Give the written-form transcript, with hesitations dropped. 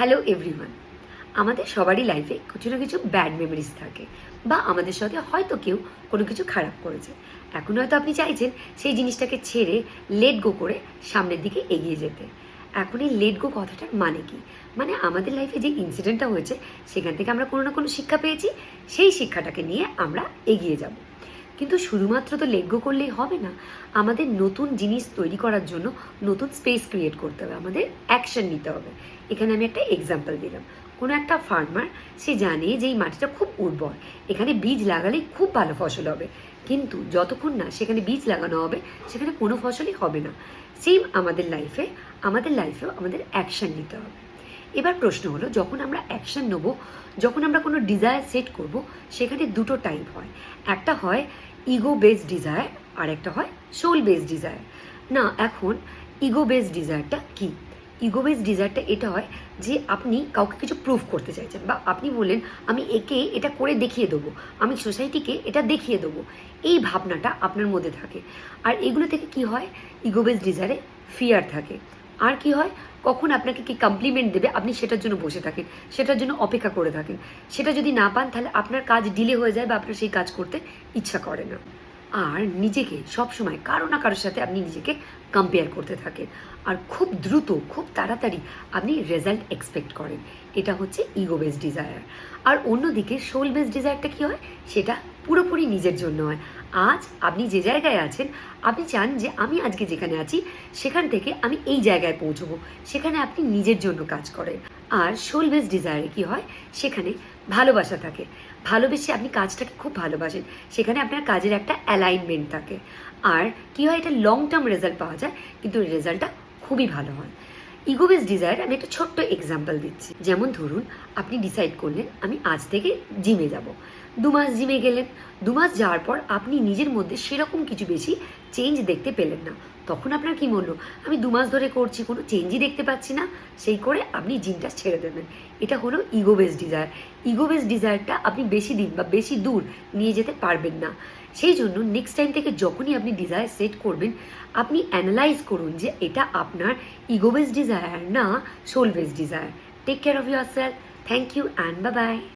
Hello everyone. আমাদের সবারই লাইফে কিছু না কিছু ব্যাড মেমোরিজ থাকে, বা আমাদের সাথে হয়তো কেউ কোনো কিছু খারাপ করেছে। এখন হয়তো আপনি চাইছেন সেই জিনিসটাকে ছেড়ে লেট গো করে সামনের দিকে এগিয়ে যেতে। এখন এই লেট গো কথাটার মানে কি? মানে আমাদের লাইফে যে ইনসিডেন্টটা হয়েছে সেখান থেকে আমরা কোনো না কোনো শিক্ষা পেয়েছি, সেই শিক্ষাটাকে নিয়ে আমরা এগিয়ে যাব। কিন্তু শুধুমাত্র তো লেট গো করলেই হবে না, আমাদের নতুন জিনিস তৈরি করার জন্য নতুন স্পেস ক্রিয়েট করতে হবে, আমাদের অ্যাকশন নিতে হবে। এখানে আমি একটা এক্সাম্পল দিলাম। কোনো একটা ফার্মার, সে জানে যে এই মাটিটা খুব উর্বর, এখানে বীজ লাগালেই খুব ভালো ফসল হবে, কিন্তু যতক্ষণ না সেখানে বীজ লাগানো হবে সেখানে কোনো ফসলই হবে না। সেম আমাদের লাইফেও আমাদের অ্যাকশন নিতে হবে। এবার প্রশ্ন হলো, যখন আমরা অ্যাকশন নেব, যখন আমরা কোনো ডিজায়ার সেট করব, সেখানে দুটো টাইপ হয়। একটা হয় ইগো বেসড ডিজায়ার, আর একটা হয় সোল বেসড ডিজায়ার। না, এখন ইগো বেসড ডিজায়ারটা কি? ইগো বেসড ডিজায়ারটা এটা হয় যে আপনি কাউকে কিছু প্রুভ করতে চাইছেন, বা আপনি বললেন আমি একে এটা করে দেখিয়ে দেবো, আমি সোসাইটিকে এটা দেখিয়ে দেবো, এই ভাবনাটা আপনার মধ্যে থাকে। আর এগুলো থেকে কি হয়, ইগো বেসড ডিজায়ারে ফিয়ার থাকে। আর কি হয়, কখন আপনাকে কি কমপ্লিমেন্ট দেবে আপনি সেটার জন্য বসে থাকেন, সেটার জন্য অপেক্ষা করে থাকেন। সেটা যদি না পান তাহলে আপনার কাজ ডিলে হয়ে যায়, বা আপনার সেই কাজ করতে ইচ্ছা করে না। আর নিজেকে সবসময় কারো না কারোর সাথে আপনি নিজেকে কম্পেয়ার করতে থাকেন, আর খুব দ্রুত খুব তাড়াতাড়ি আপনি রেজাল্ট এক্সপেক্ট করেন। এটা হচ্ছে ইগো বেসড ডিজায়ার। আর অন্যদিকে সোল বেসড ডিজায়ারটা কী হয়, সেটা পুরোপুরি নিজের জন্য হয়। আজ আপনি যে জায়গায় আছেন, আপনি চান যে আমি আজকে যেখানে আছি সেখান থেকে আমি এই জায়গায় পৌঁছবো, সেখানে আপনি নিজের জন্য কাজ করেন। আর সোল বেসড ডিজায়ারে কী হয়, সেখানে ভালোবাসা থাকে, ভালোবেসে আপনি কাজটাকে খুব ভালোবাসেন, সেখানে আপনার কাজের একটা অ্যালাইনমেন্ট থাকে। আর কী হয়, এটা লং টার্ম রেজাল্ট পাওয়া যায়, কিন্তু রেজাল্টটা খুবই ভালো হয়। ইগো বেসড ডিজায়ার আমি একটা ছোট্ট এক্সাম্পল দিচ্ছি। যেমন ধরুন, আপনি ডিসাইড করলেন আমি আজ থেকে জিমে যাব। 2 মাস জিমে গেলেন, 2 মাস যাওয়ার পর আপনি নিজের মধ্যে সেরকম কিছু বেশি চেঞ্জ দেখতে পেলেন না। তখন আপনার কি মনে হলো, আমি 2 মাস ধরে করছি, কোনো চেঞ্জই দেখতে পাচ্ছি না, সেই করে আপনি জিমটা ছেড়ে দেবেন। এটা হলো ego based desire. Ego based ডিজায়ারটা আপনি বেশি দিন বা বেশি দূর নিয়ে যেতে পারবেন না। সেই জন্য নেক্সট টাইম থেকে যখনই আপনি ডিজায়ার সেট করবেন, আপনি অ্যানালাইজ করুন যে এটা আপনার ইগো বেসড ডিজায়ার না soul based desire. Take care of yourself. Thank you and bye by.